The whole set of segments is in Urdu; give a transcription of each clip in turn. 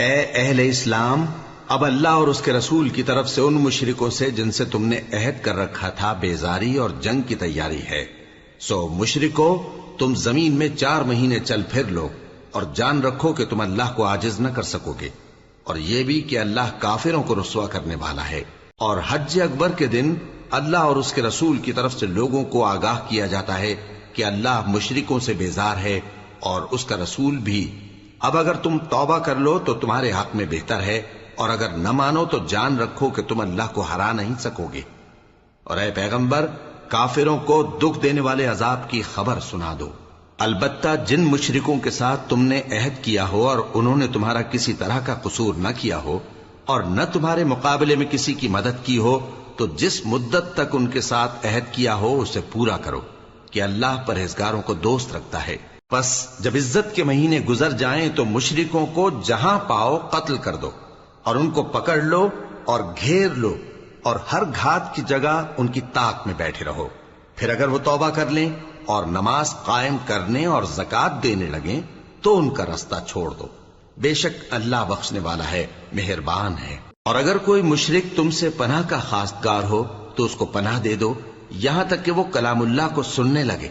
اے اہل اسلام، اب اللہ اور اس کے رسول کی طرف سے ان مشرکوں سے جن سے تم نے عہد کر رکھا تھا بیزاری اور جنگ کی تیاری ہے۔ سو مشرکو، تم زمین میں 4 مہینے چل پھر لو اور جان رکھو کہ تم اللہ کو عاجز نہ کر سکو گے، اور یہ بھی کہ اللہ کافروں کو رسوا کرنے والا ہے۔ اور حج اکبر کے دن اللہ اور اس کے رسول کی طرف سے لوگوں کو آگاہ کیا جاتا ہے کہ اللہ مشرکوں سے بیزار ہے اور اس کا رسول بھی۔ اب اگر تم توبہ کر لو تو تمہارے حق میں بہتر ہے، اور اگر نہ مانو تو جان رکھو کہ تم اللہ کو ہرا نہیں سکو گے۔ اور اے پیغمبر، کافروں کو دکھ دینے والے عذاب کی خبر سنا دو۔ البتہ جن مشرکوں کے ساتھ تم نے عہد کیا ہو اور انہوں نے تمہارا کسی طرح کا قصور نہ کیا ہو اور نہ تمہارے مقابلے میں کسی کی مدد کی ہو، تو جس مدت تک ان کے ساتھ عہد کیا ہو اسے پورا کرو، کہ اللہ پرہیزگاروں کو دوست رکھتا ہے۔ پس جب عزت کے مہینے گزر جائیں تو مشرکوں کو جہاں پاؤ قتل کر دو، اور ان کو پکڑ لو اور گھیر لو، اور ہر گھات کی جگہ ان کی طاق میں بیٹھے رہو۔ پھر اگر وہ توبہ کر لیں اور نماز قائم کرنے اور زکوٰۃ دینے لگیں تو ان کا رستہ چھوڑ دو، بے شک اللہ بخشنے والا ہے، مہربان ہے۔ اور اگر کوئی مشرک تم سے پناہ کا خواستگار ہو تو اس کو پناہ دے دو، یہاں تک کہ وہ کلام اللہ کو سننے لگے،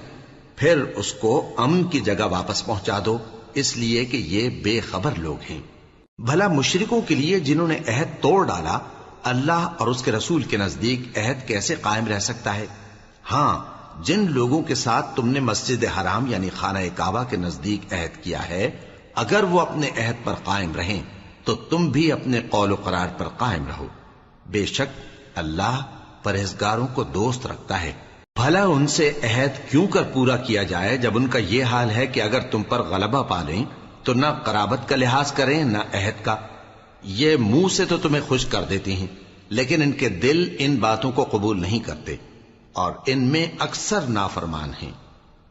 پھر اس کو امن کی جگہ واپس پہنچا دو، اس لیے کہ یہ بے خبر لوگ ہیں۔ بھلا مشرکوں کے لیے جنہوں نے عہد توڑ ڈالا، اللہ اور اس کے رسول کے نزدیک عہد کیسے قائم رہ سکتا ہے؟ ہاں، جن لوگوں کے ساتھ تم نے مسجد حرام یعنی خانہ کعبہ کے نزدیک عہد کیا ہے، اگر وہ اپنے عہد پر قائم رہیں تو تم بھی اپنے قول و قرار پر قائم رہو، بے شک اللہ پرہیزگاروں کو دوست رکھتا ہے۔ بھلا ان سے عہد کیوں کر پورا کیا جائے جب ان کا یہ حال ہے کہ اگر تم پر غلبہ پا لیں تو نہ قرابت کا لحاظ کریں نہ عہد کا۔ یہ منہ سے تو تمہیں خوش کر دیتی ہیں، لیکن ان کے دل ان باتوں کو قبول نہیں کرتے، اور ان میں اکثر نافرمان ہیں۔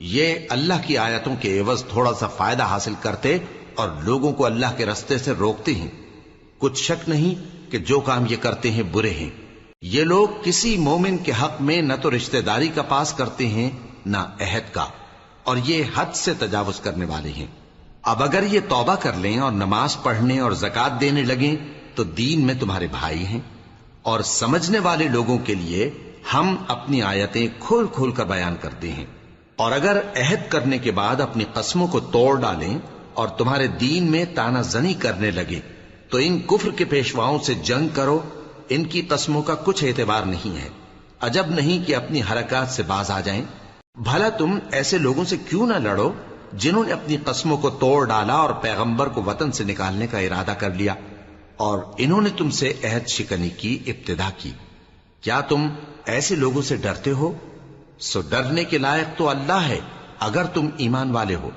یہ اللہ کی آیتوں کے عوض تھوڑا سا فائدہ حاصل کرتے اور لوگوں کو اللہ کے رستے سے روکتے ہیں۔ کچھ شک نہیں کہ جو کام یہ کرتے ہیں برے ہیں۔ یہ لوگ کسی مومن کے حق میں نہ تو رشتہ داری کا پاس کرتے ہیں نہ عہد کا، اور یہ حد سے تجاوز کرنے والے ہیں۔ اب اگر یہ توبہ کر لیں اور نماز پڑھنے اور زکوٰۃ دینے لگیں تو دین میں تمہارے بھائی ہیں، اور سمجھنے والے لوگوں کے لیے ہم اپنی آیتیں کھول کھول کر بیان کرتے ہیں۔ اور اگر عہد کرنے کے بعد اپنی قسموں کو توڑ ڈالیں اور تمہارے دین میں تانا زنی کرنے لگے تو ان کفر کے پیشواؤں سے جنگ کرو، ان کی قسموں کا کچھ اعتبار نہیں ہے، عجب نہیں کہ اپنی حرکات سے باز آ جائیں۔ بھلا تم ایسے لوگوں سے کیوں نہ لڑو جنہوں نے اپنی قسموں کو توڑ ڈالا اور پیغمبر کو وطن سے نکالنے کا ارادہ کر لیا، اور انہوں نے تم سے عہد شکنی کی ابتدا کی۔ کیا تم ایسے لوگوں سے ڈرتے ہو؟ سو ڈرنے کے لائق تو اللہ ہے اگر تم ایمان والے ہو۔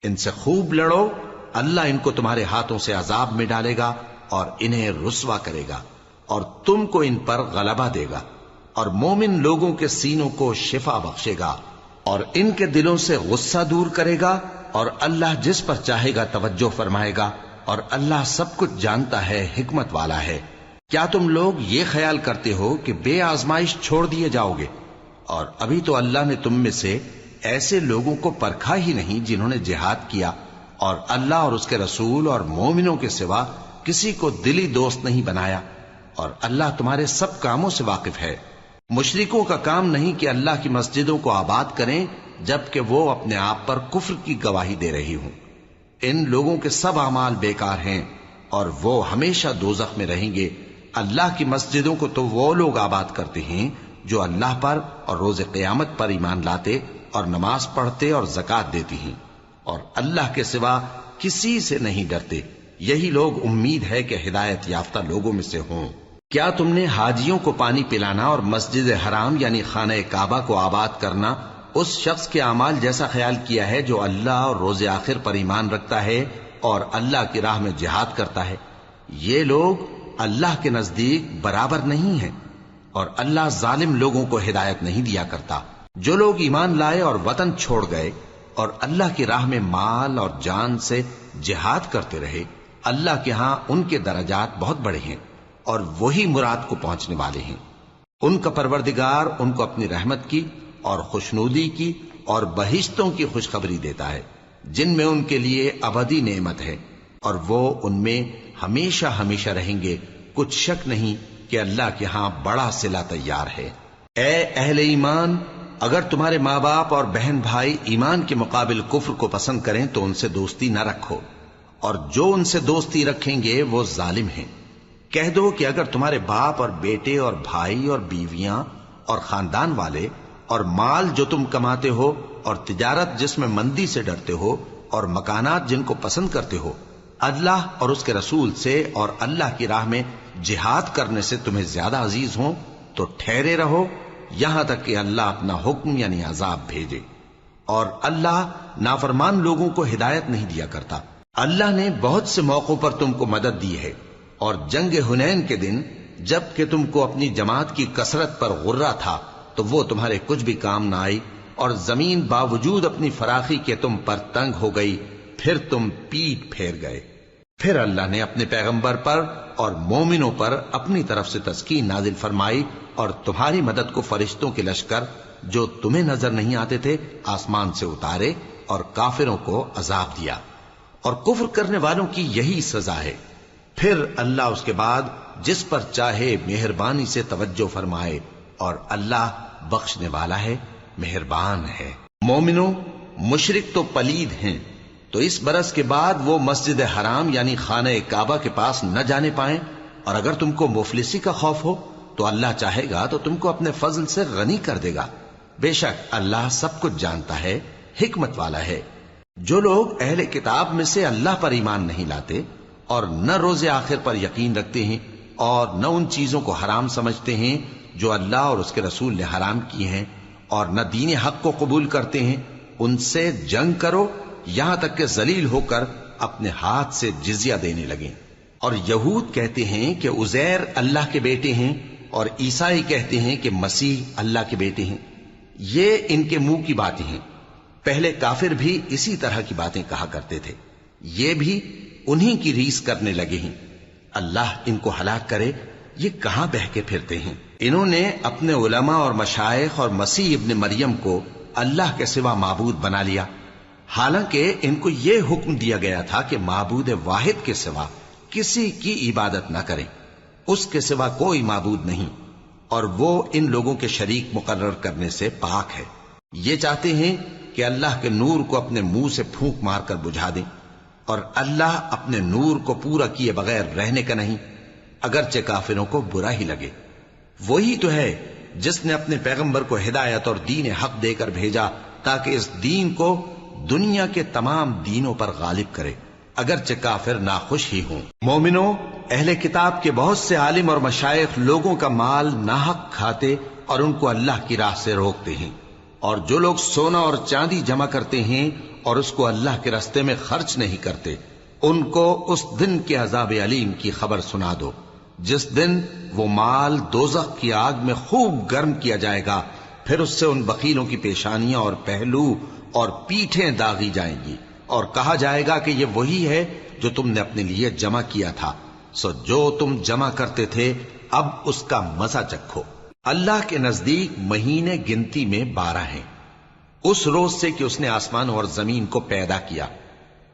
ان سے خوب لڑو، اللہ ان کو تمہارے ہاتھوں سے عذاب میں ڈالے گا اور انہیں رسوا کرے گا، اور تم کو ان پر غلبہ دے گا، اور مومن لوگوں کے سینوں کو شفا بخشے گا، اور ان کے دلوں سے غصہ دور کرے گا، اور اللہ جس پر چاہے گا توجہ فرمائے گا، اور اللہ سب کچھ جانتا ہے، حکمت والا ہے۔ کیا تم لوگ یہ خیال کرتے ہو کہ بے آزمائش چھوڑ دیے جاؤ گے؟ اور ابھی تو اللہ نے تم میں سے ایسے لوگوں کو پرکھا ہی نہیں جنہوں نے جہاد کیا، اور اللہ اور اس کے رسول اور مومنوں کے سوا کسی کو دلی دوست نہیں بنایا، اور اللہ تمہارے سب کاموں سے واقف ہے۔ مشرکوں کا کام نہیں کہ اللہ کی مسجدوں کو آباد کریں جبکہ وہ اپنے آپ پر کفر کی گواہی دے رہی ہوں۔ ان لوگوں کے سب اعمال بیکار ہیں اور وہ ہمیشہ دوزخ میں رہیں گے۔ اللہ کی مسجدوں کو تو وہ لوگ آباد کرتے ہیں جو اللہ پر اور روز قیامت پر ایمان لاتے اور نماز پڑھتے اور زکوٰۃ دیتی ہیں، اور اللہ کے سوا کسی سے نہیں ڈرتے۔ یہی لوگ امید ہے کہ ہدایت یافتہ لوگوں میں سے ہوں۔ کیا تم نے حاجیوں کو پانی پلانا اور مسجد حرام یعنی خانہ کعبہ کو آباد کرنا اس شخص کے اعمال جیسا خیال کیا ہے جو اللہ اور روز آخر پر ایمان رکھتا ہے اور اللہ کی راہ میں جہاد کرتا ہے؟ یہ لوگ اللہ کے نزدیک برابر نہیں ہیں، اور اللہ ظالم لوگوں کو ہدایت نہیں دیا کرتا۔ جو لوگ ایمان لائے اور وطن چھوڑ گئے اور اللہ کی راہ میں مال اور جان سے جہاد کرتے رہے، اللہ کے ہاں ان کے درجات بہت بڑے ہیں، اور وہی مراد کو پہنچنے والے ہیں۔ ان کا پروردگار ان کو اپنی رحمت کی اور خوشنودی کی اور بہشتوں کی خوشخبری دیتا ہے جن میں ان کے لیے ابدی نعمت ہے، اور وہ ان میں ہمیشہ ہمیشہ رہیں گے، کچھ شک نہیں کہ اللہ کے ہاں بڑا صلہ تیار ہے۔ اے اہل ایمان، اگر تمہارے ماں باپ اور بہن بھائی ایمان کے مقابل کفر کو پسند کریں تو ان سے دوستی نہ رکھو، اور جو ان سے دوستی رکھیں گے وہ ظالم ہیں۔ کہہ دو کہ اگر تمہارے باپ اور بیٹے اور بھائی اور بیویاں اور خاندان والے اور مال جو تم کماتے ہو اور تجارت جس میں مندی سے ڈرتے ہو اور مکانات جن کو پسند کرتے ہو اللہ اور اس کے رسول سے اور اللہ کی راہ میں جہاد کرنے سے تمہیں زیادہ عزیز ہوں تو ٹھہرے رہو یہاں تک کہ اللہ اپنا حکم یعنی عذاب بھیجے، اور اللہ نافرمان لوگوں کو ہدایت نہیں دیا کرتا۔ اللہ نے بہت سے موقعوں پر تم کو مدد دی ہے، اور جنگ حنین کے دن جب کہ تم کو اپنی جماعت کی کثرت پر غرہ تھا تو وہ تمہارے کچھ بھی کام نہ آئی، اور زمین باوجود اپنی فراخی کے تم پر تنگ ہو گئی، پھر تم پیٹ پھیر گئے۔ پھر اللہ نے اپنے پیغمبر پر اور مومنوں پر اپنی طرف سے تسکین نازل فرمائی، اور تمہاری مدد کو فرشتوں کے لشکر جو تمہیں نظر نہیں آتے تھے آسمان سے اتارے، اور کافروں کو عذاب دیا، اور کفر کرنے والوں کی یہی سزا ہے۔ پھر اللہ اس کے بعد جس پر چاہے مہربانی سے توجہ فرمائے، اور اللہ بخشنے والا ہے، مہربان ہے۔ مومنوں، مشرک تو پلید ہیں، تو اس برس کے بعد وہ مسجد حرام یعنی خانہ کعبہ کے پاس نہ جانے پائیں، اور اگر تم کو مفلسی کا خوف ہو تو اللہ چاہے گا تو تم کو اپنے فضل سے غنی کر دے گا، بے شک اللہ سب کچھ جانتا ہے، حکمت والا ہے۔ جو لوگ اہل کتاب میں سے اللہ پر ایمان نہیں لاتے اور نہ روز آخر پر یقین رکھتے ہیں اور نہ ان چیزوں کو حرام سمجھتے ہیں جو اللہ اور اس کے رسول نے حرام کی ہیں، اور نہ دین حق کو قبول کرتے ہیں، ان سے جنگ کرو یہاں تک کہ ذلیل ہو کر اپنے ہاتھ سے جزیہ دینے لگیں۔ اور یہود کہتے ہیں کہ عزیر اللہ کے بیٹے ہیں، اور عیسائی کہتے ہیں کہ مسیح اللہ کے بیٹے ہیں۔ یہ ان کے منہ کی باتیں ہیں، پہلے کافر بھی اسی طرح کی باتیں کہا کرتے تھے، یہ بھی انہی کی ریس کرنے لگے ہیں۔ اللہ ان کو ہلاک کرے، یہ کہاں بہکے پھرتے ہیں۔ انہوں نے اپنے علماء اور مشائخ اور مسیح ابن مریم کو اللہ کے سوا معبود بنا لیا، حالانکہ ان کو یہ حکم دیا گیا تھا کہ معبود واحد کے سوا کسی کی عبادت نہ کریں، اس کے سوا کوئی معبود نہیں، اور وہ ان لوگوں کے شریک مقرر کرنے سے پاک ہے۔ یہ چاہتے ہیں کہ اللہ کے نور کو اپنے منہ سے پھونک مار کر بجھا دیں، اور اللہ اپنے نور کو پورا کیے بغیر رہنے کا نہیں، اگرچہ کافروں کو برا ہی لگے۔ وہی تو ہے جس نے اپنے پیغمبر کو ہدایت اور دین حق دے کر بھیجا تاکہ اس دین کو دنیا کے تمام دینوں پر غالب کرے، اگرچہ کافر ناخوش ہی ہوں۔ مومنوں، اہل کتاب کے بہت سے عالم اور مشائخ لوگوں کا مال ناحق کھاتے اور ان کو اللہ کی راہ سے روکتے ہیں، اور جو لوگ سونا اور چاندی جمع کرتے ہیں اور اس کو اللہ کے راستے میں خرچ نہیں کرتے، ان کو اس دن کے عذاب علیم کی خبر سنا دو، جس دن وہ مال دوزخ کی آگ میں خوب گرم کیا جائے گا، پھر اس سے ان بخیلوں کی پیشانیاں اور پہلو اور پیٹھیں داغی جائیں گی، اور کہا جائے گا کہ یہ وہی ہے جو تم نے اپنے لیے جمع کیا تھا، سو جو تم جمع کرتے تھے اب اس کا مزہ چکھو۔ اللہ کے نزدیک مہینے گنتی میں 12 ہیں، اس روز سے کہ اس نے آسمان اور زمین کو پیدا کیا۔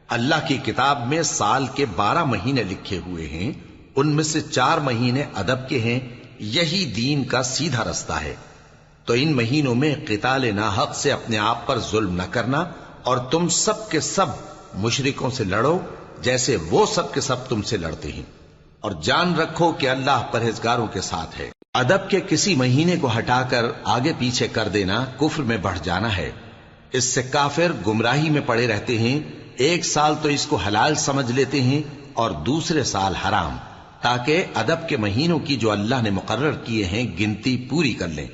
اللہ کی کتاب میں سال کے 12 مہینے لکھے ہوئے ہیں، ان میں سے 4 مہینے ادب کے ہیں، یہی دین کا سیدھا رستہ ہے۔ تو ان مہینوں میں قتال ناحق سے اپنے آپ پر ظلم نہ کرنا، اور تم سب کے سب مشرکوں سے لڑو جیسے وہ سب کے سب تم سے لڑتے ہیں، اور جان رکھو کہ اللہ پرہیزگاروں کے ساتھ ہے۔ ادب کے کسی مہینے کو ہٹا کر آگے پیچھے کر دینا کفر میں بڑھ جانا ہے، اس سے کافر گمراہی میں پڑے رہتے ہیں۔ ایک سال تو اس کو حلال سمجھ لیتے ہیں اور دوسرے سال حرام، تاکہ ادب کے مہینوں کی جو اللہ نے مقرر کیے ہیں گنتی پوری کر لیں،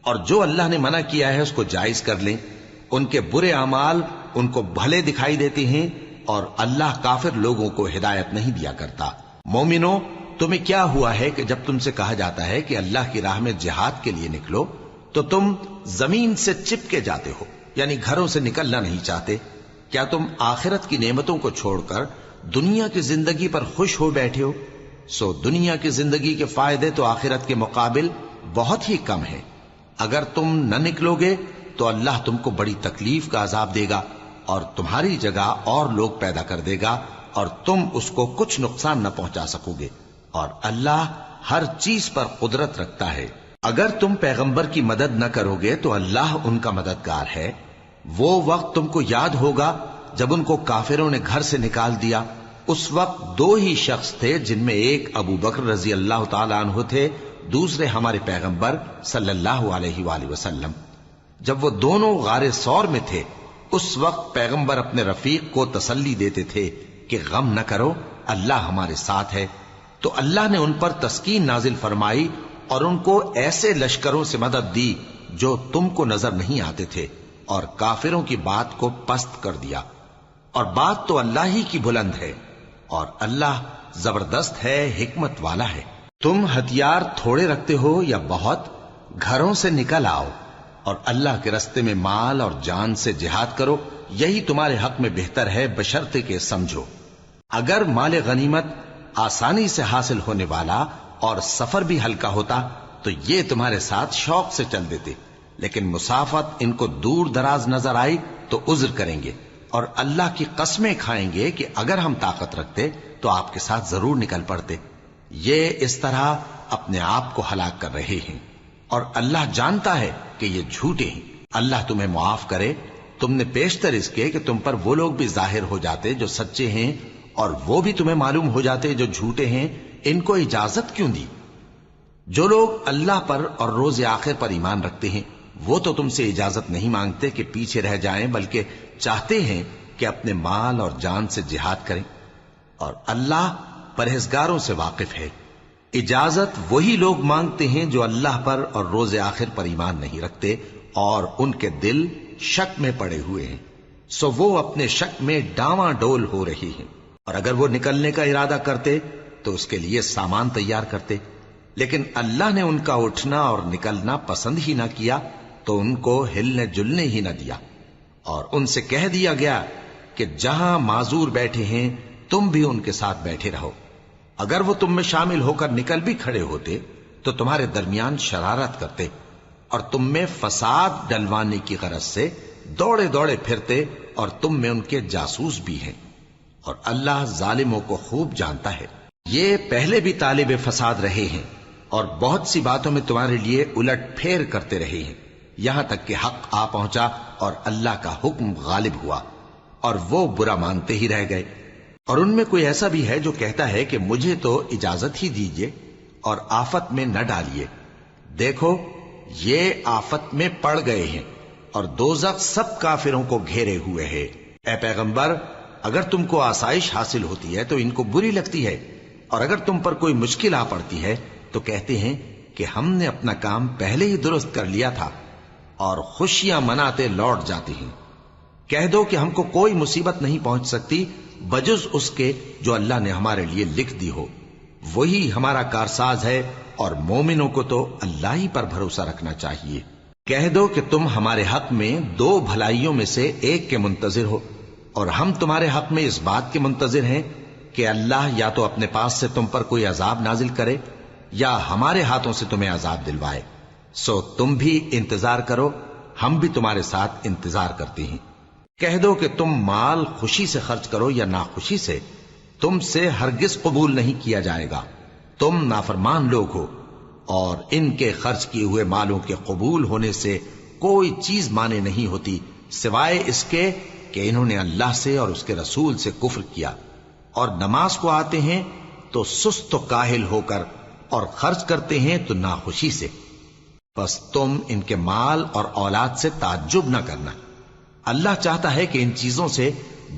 اور جو اللہ نے منع کیا ہے اس کو جائز کر لیں۔ ان کے برے اعمال ان کو بھلے دکھائی دیتے ہیں، اور اللہ کافر لوگوں کو ہدایت نہیں دیا کرتا۔ مومنوں، تمہیں کیا ہوا ہے کہ جب تم سے کہا جاتا ہے کہ اللہ کی راہ میں جہاد کے لیے نکلو تو تم زمین سے چپکے جاتے ہو، یعنی گھروں سے نکلنا نہیں چاہتے؟ کیا تم آخرت کی نعمتوں کو چھوڑ کر دنیا کی زندگی پر خوش ہو بیٹھے ہو؟ سو دنیا کی زندگی کے فائدے تو آخرت کے مقابل بہت ہی کم ہیں۔ اگر تم نہ نکلو گے تو اللہ تم کو بڑی تکلیف کا عذاب دے گا، اور تمہاری جگہ اور لوگ پیدا کر دے گا، اور تم اس کو کچھ نقصان نہ پہنچا سکو گے، اور اللہ ہر چیز پر قدرت رکھتا ہے۔ اگر تم پیغمبر کی مدد نہ کرو گے تو اللہ ان کا مددگار ہے۔ وہ وقت تم کو یاد ہوگا جب ان کو کافروں نے گھر سے نکال دیا۔ اس وقت دو ہی شخص تھے، جن میں ایک ابو بکر رضی اللہ تعالی عنہ تھے، دوسرے ہمارے پیغمبر صلی اللہ علیہ وآلہ وسلم۔ جب وہ دونوں غار ثور میں تھے، اس وقت پیغمبر اپنے رفیق کو تسلی دیتے تھے کہ غم نہ کرو، اللہ ہمارے ساتھ ہے۔ تو اللہ نے ان پر تسکین نازل فرمائی اور ان کو ایسے لشکروں سے مدد دی جو تم کو نظر نہیں آتے تھے، اور کافروں کی بات کو پست کر دیا۔ اور بات تو اللہ ہی کی بلند ہے، اور اللہ زبردست ہے، حکمت والا ہے۔ تم ہتھیار تھوڑے رکھتے ہو یا بہت، گھروں سے نکل آؤ اور اللہ کے رستے میں مال اور جان سے جہاد کرو، یہی تمہارے حق میں بہتر ہے، بشرطے کہ سمجھو۔ اگر مال غنیمت آسانی سے حاصل ہونے والا اور سفر بھی ہلکا ہوتا تو یہ تمہارے ساتھ شوق سے چل دیتے، لیکن مسافت ان کو دور دراز نظر آئی تو عذر کریں گے، اور اللہ کی قسمیں کھائیں گے کہ اگر ہم طاقت رکھتے تو آپ کے ساتھ ضرور نکل پڑتے۔ یہ اس طرح اپنے آپ کو ہلاک کر رہے ہیں، اور اللہ جانتا ہے کہ یہ جھوٹے ہیں۔ اللہ تمہیں معاف کرے۔ تم نے پیشتر اس کے کہ تم پر وہ لوگ بھی ظاہر ہو جاتے جو سچے ہیں، اور وہ بھی تمہیں معلوم ہو جاتے جو جھوٹے ہیں۔ ان کو اجازت کیوں دی؟ جو لوگ اللہ پر اور روز آخر پر ایمان رکھتے ہیں وہ تو تم سے اجازت نہیں مانگتے کہ پیچھے رہ جائیں، بلکہ چاہتے ہیں کہ اپنے مال اور جان سے جہاد کریں، اور اللہ پرہیزگاروں سے واقف ہے۔ اجازت وہی لوگ مانگتے ہیں جو اللہ پر اور روز آخر پر ایمان نہیں رکھتے اور ان کے دل شک میں پڑے ہوئے ہیں، سو وہ اپنے شک میں ڈاواں ڈول ہو رہی ہیں۔ اور اگر وہ نکلنے کا ارادہ کرتے تو اس کے لیے سامان تیار کرتے، لیکن اللہ نے ان کا اٹھنا اور نکلنا پسند ہی نہ کیا تو ان کو ہلنے جلنے ہی نہ دیا، اور ان سے کہہ دیا گیا کہ جہاں معذور بیٹھے ہیں تم بھی ان کے ساتھ بیٹھے رہو۔ اگر وہ تم میں شامل ہو کر نکل بھی کھڑے ہوتے تو تمہارے درمیان شرارت کرتے اور تم میں فساد ڈلوانے کی غرض سے دوڑے دوڑے پھرتے، اور تم میں ان کے جاسوس بھی ہیں، اور اللہ ظالموں کو خوب جانتا ہے۔ یہ پہلے بھی طالب فساد رہے ہیں اور بہت سی باتوں میں تمہارے لیے الٹ پھیر کرتے رہے ہیں، یہاں تک کہ حق آ پہنچا اور اللہ کا حکم غالب ہوا، اور وہ برا مانتے ہی رہ گئے۔ اور ان میں کوئی ایسا بھی ہے جو کہتا ہے کہ مجھے تو اجازت ہی دیجئے اور آفت میں نہ ڈالیے۔ دیکھو یہ آفت میں پڑ گئے ہیں، اور دوزخ سب کافروں کو گھیرے ہوئے ہے۔ اے پیغمبر، اگر تم کو آسائش حاصل ہوتی ہے تو ان کو بری لگتی ہے، اور اگر تم پر کوئی مشکل آ پڑتی ہے تو کہتے ہیں کہ ہم نے اپنا کام پہلے ہی درست کر لیا تھا، اور خوشیاں مناتے لوٹ جاتے ہیں۔ کہہ دو کہ ہم کو کوئی مصیبت نہیں پہنچ سکتی بجز اس کے جو اللہ نے ہمارے لیے لکھ دی ہو، وہی ہمارا کارساز ہے، اور مومنوں کو تو اللہ ہی پر بھروسہ رکھنا چاہیے۔ کہہ دو کہ تم ہمارے حق میں دو بھلائیوں میں سے ایک کے منتظر ہو، اور ہم تمہارے حق میں اس بات کے منتظر ہیں کہ اللہ یا تو اپنے پاس سے تم پر کوئی عذاب نازل کرے یا ہمارے ہاتھوں سے تمہیں عذاب دلوائے، سو تم بھی انتظار کرو، ہم بھی تمہارے ساتھ انتظار کرتے ہیں۔ کہہ دو کہ تم مال خوشی سے خرچ کرو یا ناخوشی سے، تم سے ہرگز قبول نہیں کیا جائے گا، تم نافرمان لوگ ہو، اور ان کے خرچ کیے ہوئے مالوں کے قبول ہونے سے کوئی چیز مانے نہیں ہوتی سوائے اس کے کہ انہوں نے اللہ سے اور اس کے رسول سے کفر کیا، اور نماز کو آتے ہیں تو سست و کاہل ہو کر، اور خرچ کرتے ہیں تو ناخوشی سے۔ بس تم ان کے مال اور اولاد سے تعجب نہ کرنا، اللہ چاہتا ہے کہ ان چیزوں سے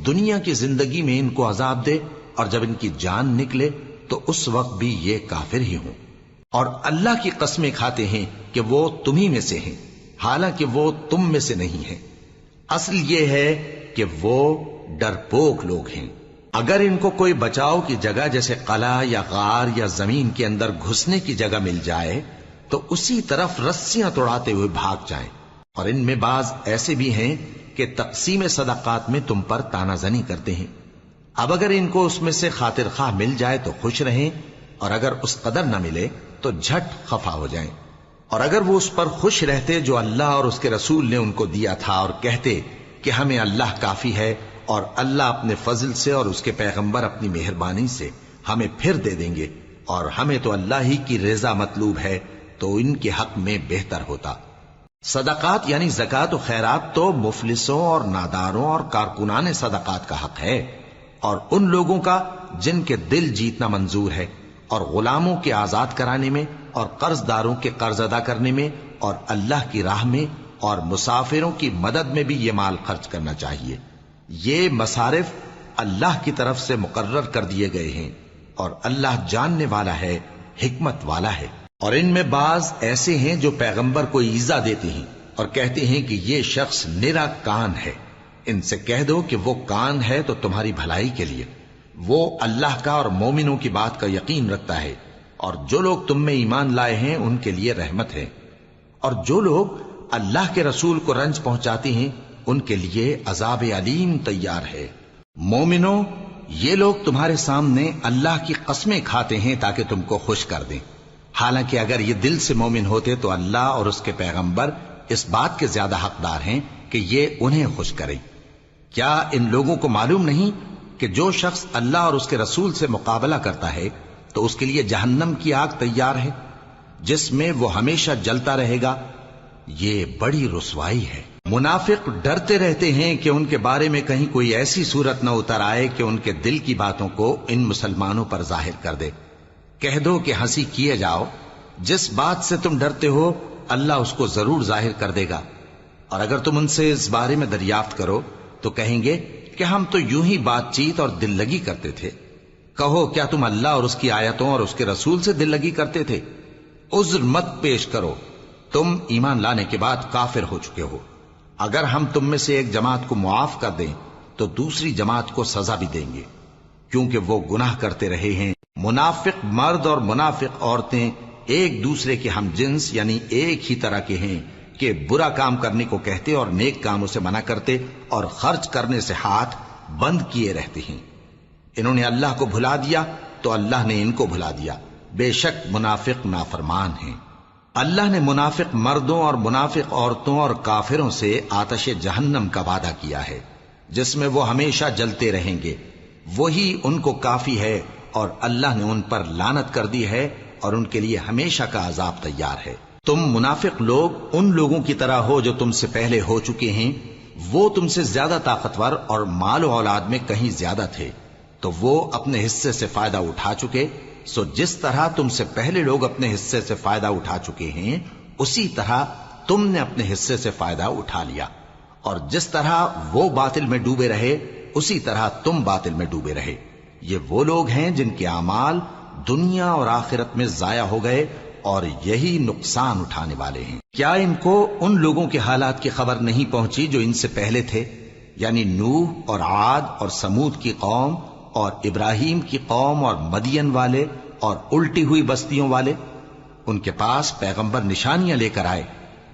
دنیا کی زندگی میں ان کو عذاب دے، اور جب ان کی جان نکلے تو اس وقت بھی یہ کافر ہی ہوں، اور اللہ کی قسمیں کھاتے ہیں کہ وہ تمہیں میں سے ہیں، حالانکہ وہ تم میں سے نہیں ہیں۔ اصل یہ ہے کہ وہ ڈرپوک لوگ ہیں۔ اگر ان کو کوئی بچاؤ کی جگہ جیسے قلعہ یا غار یا زمین کے اندر گھسنے کی جگہ مل جائے تو اسی طرف رسیاں توڑاتے ہوئے بھاگ جائیں، اور ان میں بعض ایسے بھی ہیں کہ تقسیم صدقات میں تم پر تانا زنی کرتے ہیں۔ اب اگر ان کو اس میں سے خاطر خواہ مل جائے تو خوش رہیں، اور اگر اس قدر نہ ملے تو جھٹ خفا ہو جائیں۔ اور اگر وہ اس پر خوش رہتے جو اللہ اور اس کے رسول نے ان کو دیا تھا، اور کہتے کہ ہمیں اللہ کافی ہے اور اللہ اپنے فضل سے اور اس کے پیغمبر اپنی مہربانی سے ہمیں پھر دے دیں گے، اور ہمیں تو اللہ ہی کی رضا مطلوب ہے، تو ان کے حق میں بہتر ہوتا۔ صدقات یعنی زکوٰۃ و خیرات تو مفلسوں اور ناداروں اور کارکنان صدقات کا حق ہے، اور ان لوگوں کا جن کے دل جیتنا منظور ہے، اور غلاموں کے آزاد کرانے میں، اور قرض داروں کے قرض ادا کرنے میں، اور اللہ کی راہ میں اور مسافروں کی مدد میں بھی یہ مال خرچ کرنا چاہیے۔ یہ مصارف اللہ کی طرف سے مقرر کر دیے گئے ہیں، اور اللہ جاننے والا ہے، حکمت والا ہے۔ اور ان میں بعض ایسے ہیں جو پیغمبر کو ایذا دیتے ہیں اور کہتے ہیں کہ یہ شخص نرا کان ہے۔ ان سے کہہ دو کہ وہ کان ہے تو تمہاری بھلائی کے لیے، وہ اللہ کا اور مومنوں کی بات کا یقین رکھتا ہے، اور جو لوگ تم میں ایمان لائے ہیں ان کے لیے رحمت ہے، اور جو لوگ اللہ کے رسول کو رنج پہنچاتے ہیں ان کے لیے عذاب علیم تیار ہے۔ مومنوں، یہ لوگ تمہارے سامنے اللہ کی قسمیں کھاتے ہیں تاکہ تم کو خوش کر دیں، حالانکہ اگر یہ دل سے مومن ہوتے تو اللہ اور اس کے پیغمبر اس بات کے زیادہ حقدار ہیں کہ یہ انہیں خوش کرے۔ کیا ان لوگوں کو معلوم نہیں کہ جو شخص اللہ اور اس کے رسول سے مقابلہ کرتا ہے تو اس کے لیے جہنم کی آگ تیار ہے، جس میں وہ ہمیشہ جلتا رہے گا؟ یہ بڑی رسوائی ہے۔ منافق ڈرتے رہتے ہیں کہ ان کے بارے میں کہیں کوئی ایسی صورت نہ اتر آئے کہ ان کے دل کی باتوں کو ان مسلمانوں پر ظاہر کر دے۔ کہہ دو کہ ہنسی کیے جاؤ، جس بات سے تم ڈرتے ہو اللہ اس کو ضرور ظاہر کر دے گا، اور اگر تم ان سے اس بارے میں دریافت کرو تو کہیں گے کہ ہم تو یوں ہی بات چیت اور دل لگی کرتے تھے۔ کہو کیا تم اللہ اور اس کی آیتوں اور اس کے رسول سے دل لگی کرتے تھے؟ عذر مت پیش کرو، تم ایمان لانے کے بعد کافر ہو چکے ہو۔ اگر ہم تم میں سے ایک جماعت کو معاف کر دیں تو دوسری جماعت کو سزا بھی دیں گے، کیونکہ وہ گناہ کرتے رہے ہیں۔ منافق مرد اور منافق عورتیں ایک دوسرے کے ہم جنس یعنی ایک ہی طرح کے ہیں کہ برا کام کرنے کو کہتے اور نیک کاموں سے منع کرتے اور خرچ کرنے سے ہاتھ بند کیے رہتے ہیں۔ انہوں نے اللہ کو بھلا دیا تو اللہ نے ان کو بھلا دیا، بے شک منافق نافرمان ہیں۔ اللہ نے منافق مردوں اور منافق عورتوں اور کافروں سے آتش جہنم کا وعدہ کیا ہے جس میں وہ ہمیشہ جلتے رہیں گے، وہی ان کو کافی ہے، اور اللہ نے ان پر لعنت کر دی ہے اور ان کے لیے ہمیشہ کا عذاب تیار ہے۔ تم منافق لوگ ان لوگوں کی طرح ہو جو تم سے پہلے ہو چکے ہیں، وہ تم سے زیادہ طاقتور اور مال و اولاد میں کہیں زیادہ تھے، تو وہ اپنے حصے سے فائدہ اٹھا چکے، سو جس طرح تم سے پہلے لوگ اپنے حصے سے فائدہ اٹھا چکے ہیں اسی طرح تم نے اپنے حصے سے فائدہ اٹھا لیا، اور جس طرح وہ باطل میں ڈوبے رہے اسی طرح تم باطل میں ڈوبے رہے۔ یہ وہ لوگ ہیں جن کے اعمال دنیا اور آخرت میں ضائع ہو گئے اور یہی نقصان اٹھانے والے ہیں۔ کیا ان کو ان لوگوں کے حالات کی خبر نہیں پہنچی جو ان سے پہلے تھے، یعنی نوح اور عاد اور سمود کی قوم اور ابراہیم کی قوم اور مدین والے اور الٹی ہوئی بستیوں والے؟ ان کے پاس پیغمبر نشانیاں لے کر آئے،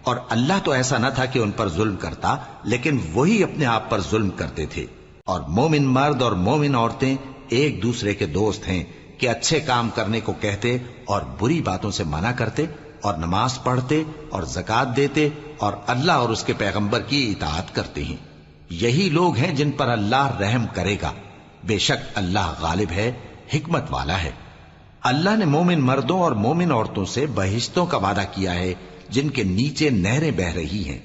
اور اللہ تو ایسا نہ تھا کہ ان پر ظلم کرتا، لیکن وہی اپنے آپ پر ظلم کرتے تھے۔ اور مومن مرد اور مومن عورتیں ایک دوسرے کے دوست ہیں کہ اچھے کام کرنے کو کہتے اور بری باتوں سے منع کرتے، اور نماز پڑھتے اور زکوٰۃ دیتے اور اللہ اور اس کے پیغمبر کی اطاعت کرتے ہیں۔ یہی لوگ ہیں جن پر اللہ رحم کرے گا، بے شک اللہ غالب ہے، حکمت والا ہے۔ اللہ نے مومن مردوں اور مومن عورتوں سے بہشتوں کا وعدہ کیا ہے جن کے نیچے نہریں بہ رہی ہیں،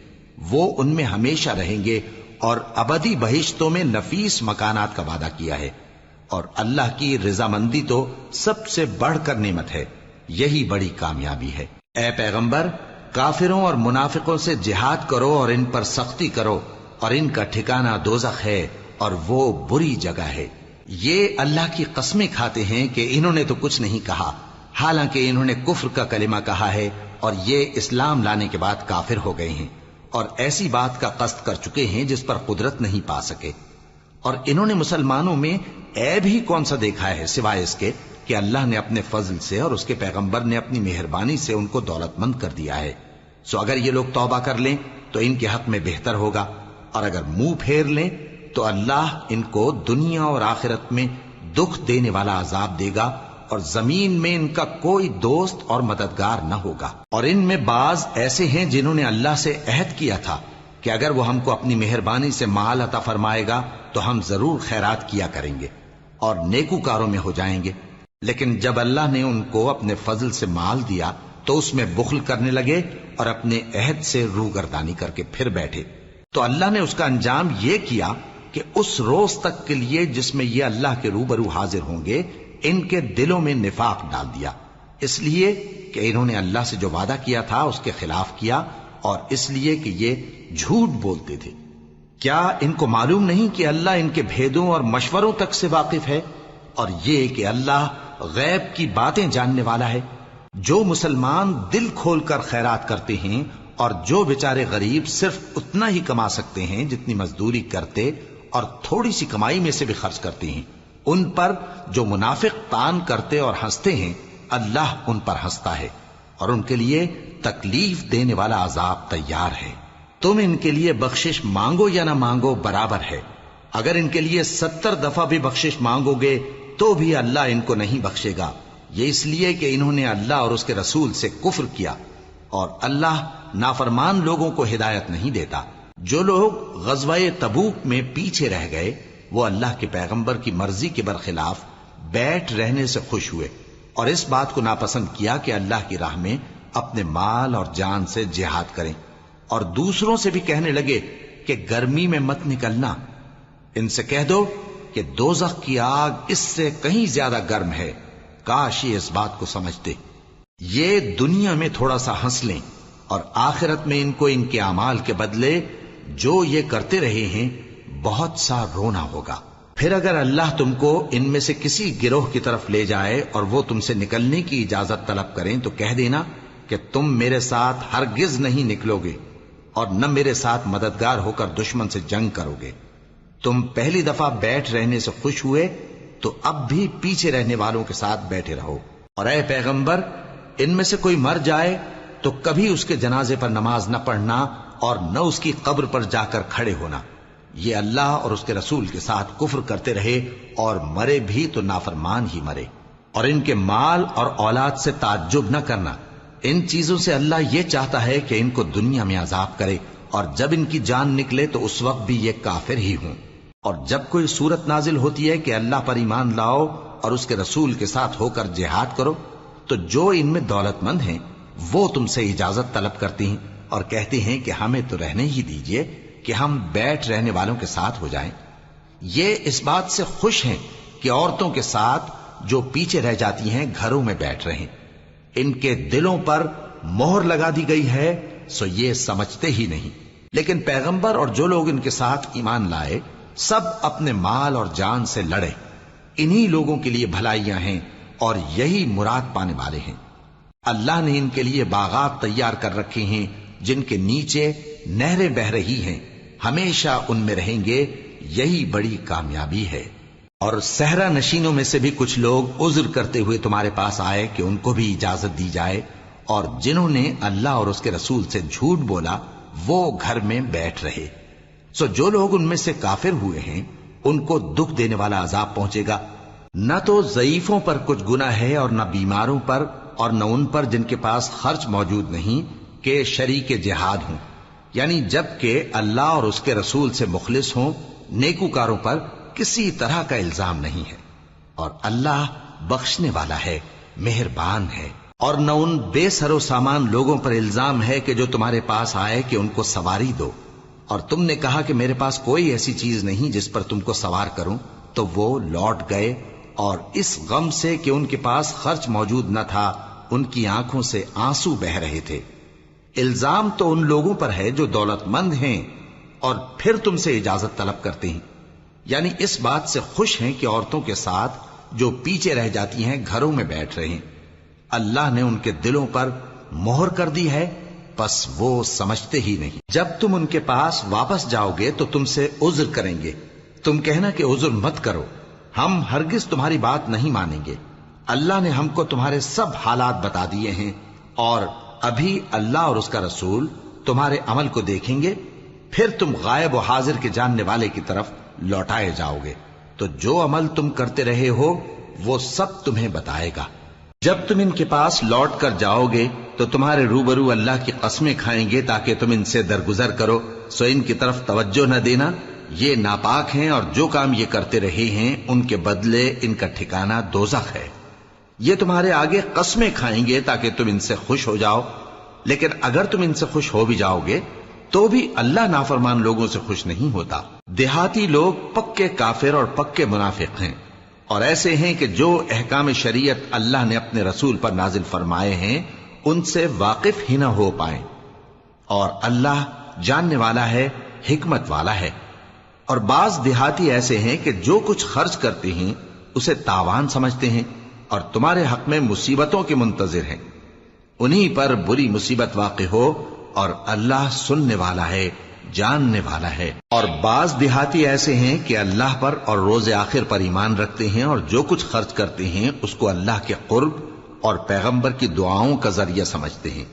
وہ ان میں ہمیشہ رہیں گے، اور ابدی بہشتوں میں نفیس مکانات کا وعدہ کیا ہے۔ اور اللہ کی رضامندی تو سب سے بڑھ کر نعمت ہے، یہی بڑی کامیابی ہے۔ اے پیغمبر، کافروں اور منافقوں سے جہاد کرو اور ان پر سختی کرو، اور ان کا ٹھکانہ دوزخ ہے اور وہ بری جگہ ہے۔ یہ اللہ کی قسمیں کھاتے ہیں کہ انہوں نے تو کچھ نہیں کہا، حالانکہ انہوں نے کفر کا کلمہ کہا ہے اور یہ اسلام لانے کے بعد کافر ہو گئے ہیں، اور ایسی بات کا قصد کر چکے ہیں جس پر قدرت نہیں پا سکے۔ اور انہوں نے مسلمانوں میں عیب ہی کون سا دیکھا ہے سوائے اس کے کہ اللہ نے اپنے فضل سے اور اس کے پیغمبر نے اپنی مہربانی سے ان کو دولت مند کر دیا ہے۔ سو اگر یہ لوگ توبہ کر لیں تو ان کے حق میں بہتر ہوگا، اور اگر منہ پھیر لیں تو اللہ ان کو دنیا اور آخرت میں دکھ دینے والا عذاب دے گا، اور زمین میں ان کا کوئی دوست اور مددگار نہ ہوگا۔ اور ان میں بعض ایسے ہیں جنہوں نے اللہ سے عہد کیا تھا کہ اگر وہ ہم کو اپنی مہربانی سے مال عطا فرمائے گا تو ہم ضرور خیرات کیا کریں گے اور نیکوکاروں میں ہو جائیں گے، لیکن جب اللہ نے ان کو اپنے فضل سے مال دیا تو اس میں بخل کرنے لگے اور اپنے عہد سے روگردانی کر کے پھر بیٹھے، تو اللہ نے اس کا انجام یہ کیا کہ اس روز تک کے لیے جس میں یہ اللہ کے روبرو حاضر ہوں گے ان کے دلوں میں نفاق ڈال دیا، اس لیے کہ انہوں نے اللہ سے جو وعدہ کیا تھا اس کے خلاف کیا، اور اس لیے کہ یہ جھوٹ بولتے تھے۔ کیا ان کو معلوم نہیں کہ اللہ ان کے بھیدوں اور مشوروں تک سے واقف ہے، اور یہ کہ اللہ غیب کی باتیں جاننے والا ہے؟ جو مسلمان دل کھول کر خیرات کرتے ہیں اور جو بیچارے غریب صرف اتنا ہی کما سکتے ہیں جتنی مزدوری کرتے اور تھوڑی سی کمائی میں سے بھی خرچ کرتے ہیں، ان پر جو منافق تان کرتے اور ہنستے ہیں اللہ ان پر ہنستا ہے اور ان کے لیے تکلیف دینے والا عذاب تیار ہے۔ تم ان کے لیے بخشش مانگو یا نہ مانگو برابر ہے، اگر ان کے لیے 70 دفعہ بھی بخشش مانگو گے تو بھی اللہ ان کو نہیں بخشے گا، یہ اس لیے کہ انہوں نے اللہ اور اس کے رسول سے کفر کیا، اور اللہ نافرمان لوگوں کو ہدایت نہیں دیتا۔ جو لوگ غزوہ تبوک میں پیچھے رہ گئے وہ اللہ کے پیغمبر کی مرضی کے برخلاف بیٹھ رہنے سے خوش ہوئے اور اس بات کو ناپسند کیا کہ اللہ کی راہ میں اپنے مال اور جان سے جہاد کریں، اور دوسروں سے بھی کہنے لگے کہ گرمی میں مت نکلنا، ان سے کہہ دو کہ دوزخ کی آگ اس سے کہیں زیادہ گرم ہے، کاش یہ اس بات کو سمجھتے۔ یہ دنیا میں تھوڑا سا ہنس لیں اور آخرت میں ان کو ان کے اعمال کے بدلے جو یہ کرتے رہے ہیں بہت سا رونا ہوگا۔ پھر اگر اللہ تم کو ان میں سے کسی گروہ کی طرف لے جائے اور وہ تم سے نکلنے کی اجازت طلب کریں تو کہہ دینا کہ تم میرے ساتھ ہرگز نہیں نکلو گے اور نہ میرے ساتھ مددگار ہو کر دشمن سے جنگ کرو گے۔ تم پہلی دفعہ بیٹھ رہنے سے خوش ہوئے تو اب بھی پیچھے رہنے والوں کے ساتھ بیٹھے رہو، اور اے پیغمبر ان میں سے کوئی مر جائے تو کبھی اس کے جنازے پر نماز نہ پڑھنا اور نہ اس کی قبر پر جا کر کھڑے ہونا، یہ اللہ اور اس کے رسول کے ساتھ کفر کرتے رہے اور مرے بھی تو نافرمان ہی مرے۔ اور ان کے مال اور اولاد سے تعجب نہ کرنا، ان چیزوں سے اللہ یہ چاہتا ہے کہ ان کو دنیا میں عذاب کرے اور جب ان کی جان نکلے تو اس وقت بھی یہ کافر ہی ہوں۔ اور جب کوئی صورت نازل ہوتی ہے کہ اللہ پر ایمان لاؤ اور اس کے رسول کے ساتھ ہو کر جہاد کرو تو جو ان میں دولت مند ہیں وہ تم سے اجازت طلب کرتی ہیں اور کہتے ہیں کہ ہمیں تو رہنے ہی دیجئے کہ ہم بیٹھ رہنے والوں کے ساتھ ہو جائیں۔ یہ اس بات سے خوش ہیں کہ عورتوں کے ساتھ جو پیچھے رہ جاتی ہیں گھروں میں بیٹھ رہیں، ان کے دلوں پر مہر لگا دی گئی ہے سو یہ سمجھتے ہی نہیں۔ لیکن پیغمبر اور جو لوگ ان کے ساتھ ایمان لائے سب اپنے مال اور جان سے لڑے، انہی لوگوں کے لیے بھلائیاں ہیں اور یہی مراد پانے والے ہیں۔ اللہ نے ان کے لیے باغات تیار کر رکھے ہیں جن کے نیچے نہریں بہ رہی ہیں، ہمیشہ ان میں رہیں گے، یہی بڑی کامیابی ہے۔ اور صحرا نشینوں میں سے بھی کچھ لوگ عذر کرتے ہوئے تمہارے پاس آئے کہ ان کو بھی اجازت دی جائے، اور جنہوں نے اللہ اور اس کے رسول سے جھوٹ بولا وہ گھر میں بیٹھ رہے۔ سو جو لوگ ان میں سے کافر ہوئے ہیں ان کو دکھ دینے والا عذاب پہنچے گا، نہ تو ضعیفوں پر کچھ گناہ ہے اور نہ بیماروں پر اور نہ ان پر جن کے پاس خرچ موجود نہیں کہ شریک جہاد ہوں، یعنی جب کہ اللہ اور اس کے رسول سے مخلص ہوں، نیکوکاروں پر کسی طرح کا الزام نہیں ہے، اور اللہ بخشنے والا ہے، مہربان ہے۔ اور نہ ان بے سر و سامان لوگوں پر الزام ہے کہ جو تمہارے پاس آئے کہ ان کو سواری دو، اور تم نے کہا کہ میرے پاس کوئی ایسی چیز نہیں جس پر تم کو سوار کروں، تو وہ لوٹ گئے، اور اس غم سے کہ ان کے پاس خرچ موجود نہ تھا ان کی آنکھوں سے آنسو بہ رہے تھے۔ الزام تو ان لوگوں پر ہے جو دولت مند ہیں اور پھر تم سے اجازت طلب کرتے ہیں، یعنی اس بات سے خوش ہیں کہ عورتوں کے ساتھ جو پیچھے رہ جاتی ہیں گھروں میں بیٹھ رہے ہیں۔ اللہ نے ان کے دلوں پر مہر کر دی ہے بس وہ سمجھتے ہی نہیں۔ جب تم ان کے پاس واپس جاؤ گے تو تم سے عذر کریں گے، تم کہنا کہ عذر مت کرو، ہم ہرگز تمہاری بات نہیں مانیں گے۔ اللہ نے ہم کو تمہارے سب حالات بتا دیے ہیں، اور ابھی اللہ اور اس کا رسول تمہارے عمل کو دیکھیں گے، پھر تم غائب و حاضر کے جاننے والے کی طرف لوٹائے جاؤ گے، تو جو عمل تم کرتے رہے ہو وہ سب تمہیں بتائے گا۔ جب تم ان کے پاس لوٹ کر جاؤ گے تو تمہارے روبرو اللہ کی قسمیں کھائیں گے تاکہ تم ان سے درگزر کرو، سو ان کی طرف توجہ نہ دینا، یہ ناپاک ہیں اور جو کام یہ کرتے رہے ہیں ان کے بدلے ان کا ٹھکانہ دوزخ ہے۔ یہ تمہارے آگے قسمیں کھائیں گے تاکہ تم ان سے خوش ہو جاؤ، لیکن اگر تم ان سے خوش ہو بھی جاؤ گے تو بھی اللہ نافرمان لوگوں سے خوش نہیں ہوتا۔ دیہاتی لوگ پکے کافر اور پکے منافق ہیں، اور ایسے ہیں کہ جو احکام شریعت اللہ نے اپنے رسول پر نازل فرمائے ہیں ان سے واقف ہی نہ ہو پائیں، اور اللہ جاننے والا ہے، حکمت والا ہے۔ اور بعض دیہاتی ایسے ہیں کہ جو کچھ خرچ کرتے ہیں اسے تاوان سمجھتے ہیں اور تمہارے حق میں مصیبتوں کے منتظر ہیں، انہی پر بری مصیبت واقع ہو، اور اللہ سننے والا ہے، جاننے والا ہے۔ اور بعض دیہاتی ایسے ہیں کہ اللہ پر اور روز آخر پر ایمان رکھتے ہیں، اور جو کچھ خرچ کرتے ہیں اس کو اللہ کے قرب اور پیغمبر کی دعاؤں کا ذریعہ سمجھتے ہیں۔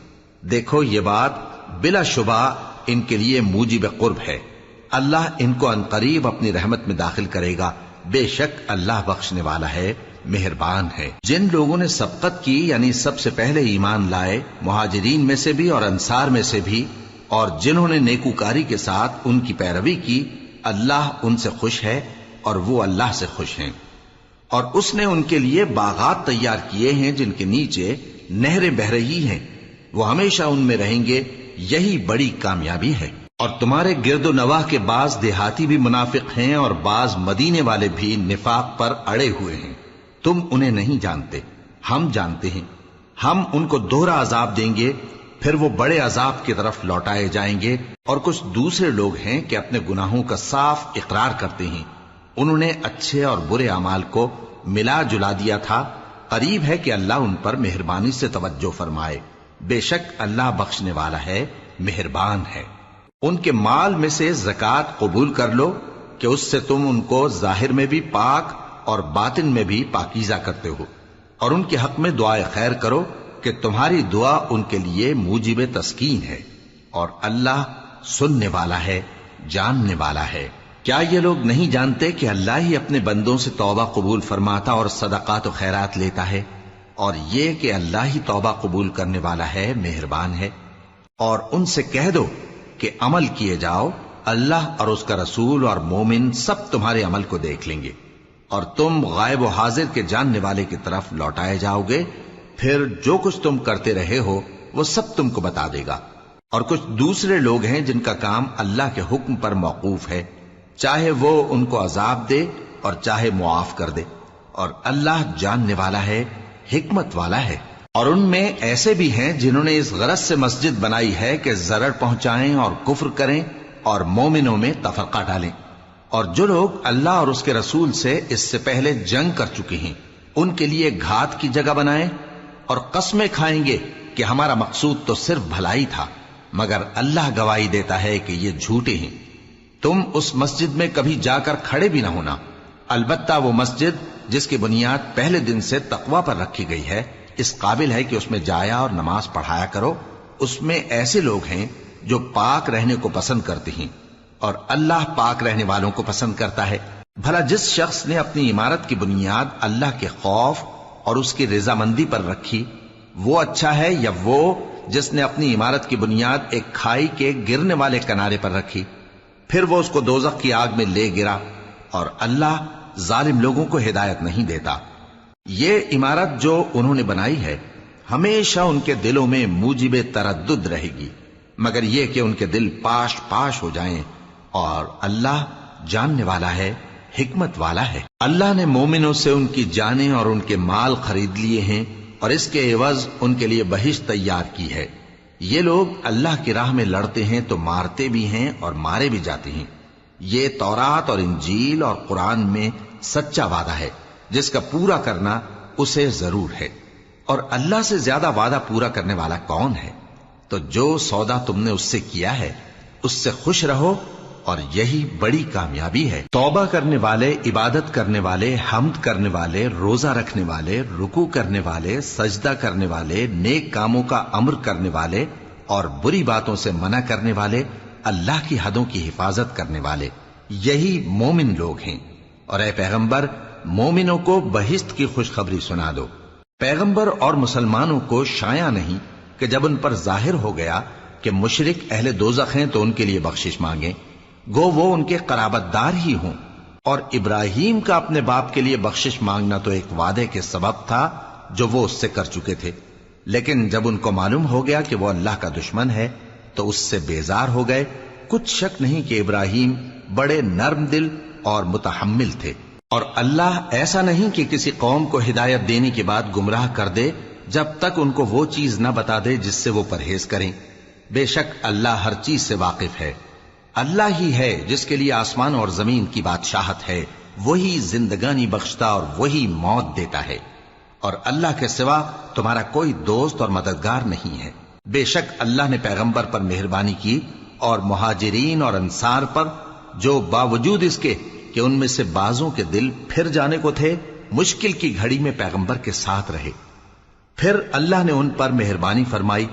دیکھو یہ بات بلا شبہ ان کے لیے موجب قرب ہے، اللہ ان کو عنقریب اپنی رحمت میں داخل کرے گا، بے شک اللہ بخشنے والا ہے، مہربان ہے۔ جن لوگوں نے سبقت کی یعنی سب سے پہلے ایمان لائے، مہاجرین میں سے بھی اور انصار میں سے بھی، اور جنہوں نے نیکوکاری کے ساتھ ان کی پیروی کی، اللہ ان سے خوش ہے اور وہ اللہ سے خوش ہیں۔ اور اس نے ان کے لیے باغات تیار کیے ہیں جن کے نیچے نہریں بہہ رہی ہیں، وہ ہمیشہ ان میں رہیں گے، یہی بڑی کامیابی ہے۔ اور تمہارے گرد و نواح کے بعض دیہاتی بھی منافق ہیں اور بعض مدینے والے بھی نفاق پر اڑے ہوئے ہیں، تم انہیں نہیں جانتے، ہم جانتے ہیں۔ ہم ان کو دوہرا عذاب دیں گے، پھر وہ بڑے عذاب کی طرف لوٹائے جائیں گے۔ اور کچھ دوسرے لوگ ہیں کہ اپنے گناہوں کا صاف اقرار کرتے ہیں، انہوں نے اچھے اور برے اعمال کو ملا جلا دیا تھا، قریب ہے کہ اللہ ان پر مہربانی سے توجہ فرمائے، بے شک اللہ بخشنے والا ہے، مہربان ہے۔ ان کے مال میں سے زکوٰۃ قبول کر لو کہ اس سے تم ان کو ظاہر میں بھی پاک اور باطن میں بھی پاکیزہ کرتے ہو، اور ان کے حق میں دعائے خیر کرو کہ تمہاری دعا ان کے لیے موجب تسکین ہے، اور اللہ سننے والا ہے، جاننے والا ہے۔ کیا یہ لوگ نہیں جانتے کہ اللہ ہی اپنے بندوں سے توبہ قبول فرماتا اور صدقات و خیرات لیتا ہے، اور یہ کہ اللہ ہی توبہ قبول کرنے والا ہے، مہربان ہے۔ اور ان سے کہہ دو کہ عمل کیے جاؤ، اللہ اور اس کا رسول اور مومن سب تمہارے عمل کو دیکھ لیں گے، اور تم غائب و حاضر کے جاننے والے کی طرف لوٹائے جاؤ گے، پھر جو کچھ تم کرتے رہے ہو وہ سب تم کو بتا دے گا۔ اور کچھ دوسرے لوگ ہیں جن کا کام اللہ کے حکم پر موقوف ہے، چاہے وہ ان کو عذاب دے اور چاہے معاف کر دے، اور اللہ جاننے والا ہے، حکمت والا ہے۔ اور ان میں ایسے بھی ہیں جنہوں نے اس غرض سے مسجد بنائی ہے کہ ضرر پہنچائیں اور کفر کریں اور مومنوں میں تفرقہ ڈالیں، اور جو لوگ اللہ اور اس کے رسول سے اس سے پہلے جنگ کر چکے ہیں ان کے لیے گھات کی جگہ بنائیں، اور قسمیں کھائیں گے کہ ہمارا مقصود تو صرف بھلائی تھا، مگر اللہ گواہی دیتا ہے کہ یہ جھوٹے ہیں۔ تم اس مسجد میں کبھی جا کر کھڑے بھی نہ ہونا، البتہ وہ مسجد جس کی بنیاد پہلے دن سے تقوی پر رکھی گئی ہے اس قابل ہے کہ اس میں جایا اور نماز پڑھایا کرو۔ اس میں ایسے لوگ ہیں جو پاک رہنے کو پسند کرتے ہیں، اور اللہ پاک رہنے والوں کو پسند کرتا ہے۔ بھلا جس شخص نے اپنی عمارت کی بنیاد اللہ کے خوف اور اس کی رضامندی پر رکھی، وہ اچھا ہے یا وہ جس نے اپنی عمارت کی بنیاد ایک کھائی کے گرنے والے کنارے پر رکھی، پھر وہ اس کو دوزخ کی آگ میں لے گرا، اور اللہ ظالم لوگوں کو ہدایت نہیں دیتا۔ یہ عمارت جو انہوں نے بنائی ہے ہمیشہ ان کے دلوں میں موجب تردد رہے گی، مگر یہ کہ ان کے دل پاش پاش ہو جائیں، اور اللہ جاننے والا ہے، حکمت والا ہے۔ اللہ نے مومنوں سے ان کی جانیں اور ان کے مال خرید لیے ہیں، اور اس کے عوض ان کے لیے بہشت تیار کی ہے۔ یہ لوگ اللہ کی راہ میں لڑتے ہیں تو مارتے بھی ہیں اور مارے بھی جاتے ہیں۔ یہ تورات اور انجیل اور قرآن میں سچا وعدہ ہے جس کا پورا کرنا اسے ضرور ہے، اور اللہ سے زیادہ وعدہ پورا کرنے والا کون ہے؟ تو جو سودا تم نے اس سے کیا ہے اس سے خوش رہو، اور یہی بڑی کامیابی ہے۔ توبہ کرنے والے، عبادت کرنے والے، حمد کرنے والے، روزہ رکھنے والے، رکوع کرنے والے، سجدہ کرنے والے، نیک کاموں کا امر کرنے والے اور بری باتوں سے منع کرنے والے، اللہ کی حدوں کی حفاظت کرنے والے، یہی مومن لوگ ہیں۔ اور اے پیغمبر، مومنوں کو بہشت کی خوشخبری سنا دو۔ پیغمبر اور مسلمانوں کو شایع نہیں کہ جب ان پر ظاہر ہو گیا کہ مشرک اہل دوزخ ہیں تو ان کے لیے بخشش مانگیں، گو وہ ان کے قرابت دار ہی ہوں۔ اور ابراہیم کا اپنے باپ کے لیے بخشش مانگنا تو ایک وعدے کے سبب تھا جو وہ اس سے کر چکے تھے، لیکن جب ان کو معلوم ہو گیا کہ وہ اللہ کا دشمن ہے تو اس سے بیزار ہو گئے۔ کچھ شک نہیں کہ ابراہیم بڑے نرم دل اور متحمل تھے، اور اللہ ایسا نہیں کہ کسی قوم کو ہدایت دینے کے بعد گمراہ کر دے جب تک ان کو وہ چیز نہ بتا دے جس سے وہ پرہیز کریں۔ بے شک اللہ ہر چیز سے واقف ہے۔ اللہ ہی ہے جس کے لیے آسمان اور زمین کی بادشاہت ہے، وہی زندگانی بخشتا اور وہی موت دیتا ہے، اور اللہ کے سوا تمہارا کوئی دوست اور مددگار نہیں ہے۔ بے شک اللہ نے پیغمبر پر مہربانی کی اور مہاجرین اور انصار پر، جو باوجود اس کے کہ ان میں سے بعضوں کے دل پھر جانے کو تھے، مشکل کی گھڑی میں پیغمبر کے ساتھ رہے۔ پھر اللہ نے ان پر مہربانی فرمائی،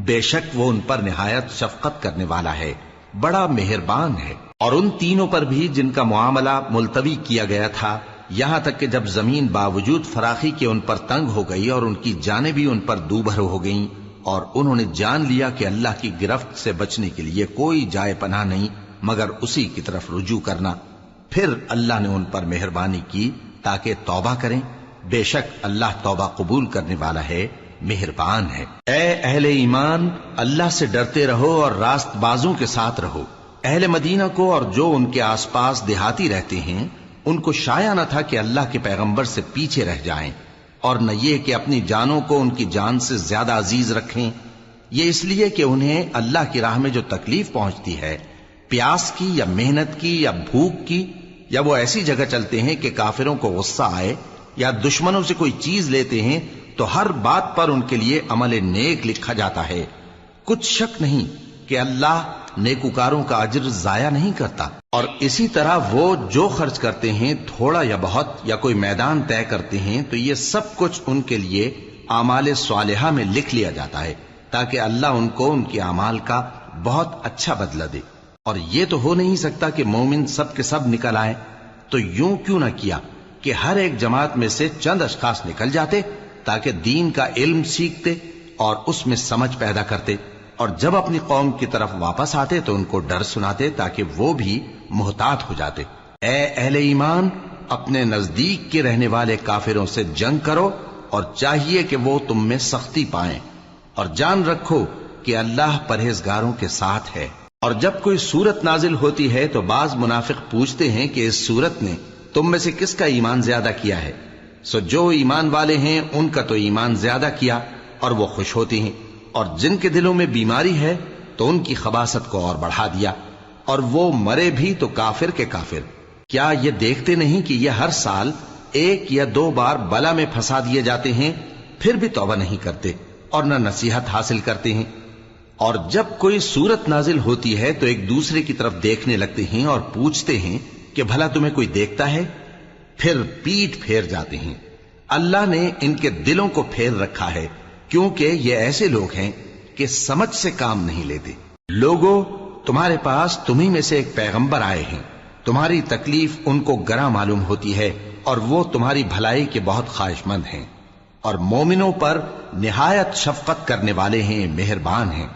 بے شک وہ ان پر نہایت شفقت کرنے والا ہے، بڑا مہربان ہے۔ اور ان تینوں پر بھی جن کا معاملہ ملتوی کیا گیا تھا، یہاں تک کہ جب زمین باوجود فراخی کے ان پر تنگ ہو گئی اور ان کی جانیں بھی ان پر دوبھر ہو گئیں، اور انہوں نے جان لیا کہ اللہ کی گرفت سے بچنے کے لیے کوئی جائے پناہ نہیں مگر اسی کی طرف رجوع کرنا، پھر اللہ نے ان پر مہربانی کی تاکہ توبہ کریں۔ بے شک اللہ توبہ قبول کرنے والا ہے، مہربان ہے۔ اے اہل ایمان، اللہ سے ڈرتے رہو اور راست بازوں کے ساتھ رہو۔ اہل مدینہ کو اور جو ان کے آس پاس دیہاتی رہتے ہیں، ان کو شایع نہ تھا کہ اللہ کے پیغمبر سے پیچھے رہ جائیں، اور نہ یہ کہ اپنی جانوں کو ان کی جان سے زیادہ عزیز رکھیں۔ یہ اس لیے کہ انہیں اللہ کی راہ میں جو تکلیف پہنچتی ہے، پیاس کی یا محنت کی یا بھوک کی، یا وہ ایسی جگہ چلتے ہیں کہ کافروں کو غصہ آئے، یا دشمنوں سے کوئی چیز لیتے ہیں، تو ہر بات پر ان کے لیے عمل نیک لکھا جاتا ہے۔ کچھ شک نہیں کہ اللہ نیکوکاروں کا اجر ضائع نہیں کرتا۔ اور اسی طرح وہ جو خرچ کرتے ہیں، تھوڑا یا بہت، یا کوئی میدان طے کرتے ہیں، تو یہ سب کچھ ان کے لیے اعمال صالحہ میں لکھ لیا جاتا ہے، تاکہ اللہ ان کو ان کے اعمال کا بہت اچھا بدلہ دے۔ اور یہ تو ہو نہیں سکتا کہ مومن سب کے سب نکل آئیں، تو یوں کیوں نہ کیا کہ ہر ایک جماعت میں سے چند اشخاص نکل جاتے تاکہ دین کا علم سیکھتے اور اس میں سمجھ پیدا کرتے، اور جب اپنی قوم کی طرف واپس آتے تو ان کو ڈر سناتے تاکہ وہ بھی محتاط ہو جاتے۔ اے اہل ایمان، اپنے نزدیک کے رہنے والے کافروں سے جنگ کرو، اور چاہیے کہ وہ تم میں سختی پائیں، اور جان رکھو کہ اللہ پرہیزگاروں کے ساتھ ہے۔ اور جب کوئی صورت نازل ہوتی ہے تو بعض منافق پوچھتے ہیں کہ اس صورت نے تم میں سے کس کا ایمان زیادہ کیا ہے؟ سو جو ایمان والے ہیں ان کا تو ایمان زیادہ کیا، اور وہ خوش ہوتی ہیں، اور جن کے دلوں میں بیماری ہے تو ان کی خباثت کو اور بڑھا دیا، اور وہ مرے بھی تو کافر کے کافر۔ کیا یہ دیکھتے نہیں کہ یہ ہر سال 1 یا 2 بار بلا میں پھنسا دیے جاتے ہیں، پھر بھی توبہ نہیں کرتے اور نہ نصیحت حاصل کرتے ہیں؟ اور جب کوئی صورت نازل ہوتی ہے تو ایک دوسرے کی طرف دیکھنے لگتے ہیں اور پوچھتے ہیں کہ بھلا تمہیں کوئی دیکھتا ہے؟ پھر پیٹ پھیر جاتے ہیں۔ اللہ نے ان کے دلوں کو پھیر رکھا ہے، کیونکہ یہ ایسے لوگ ہیں کہ سمجھ سے کام نہیں لیتے۔ لوگوں، تمہارے پاس تمہیں میں سے ایک پیغمبر آئے ہیں، تمہاری تکلیف ان کو گراں معلوم ہوتی ہے، اور وہ تمہاری بھلائی کے بہت خواہش مند ہیں، اور مومنوں پر نہایت شفقت کرنے والے ہیں، مہربان ہیں۔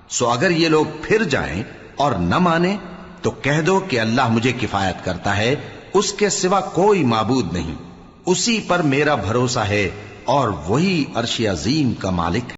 سو اگر یہ لوگ پھر جائیں اور نہ مانیں تو کہہ دو کہ اللہ مجھے کفایت کرتا ہے، اس کے سوا کوئی معبود نہیں، اسی پر میرا بھروسہ ہے، اور وہی عرش عظیم کا مالک ہے۔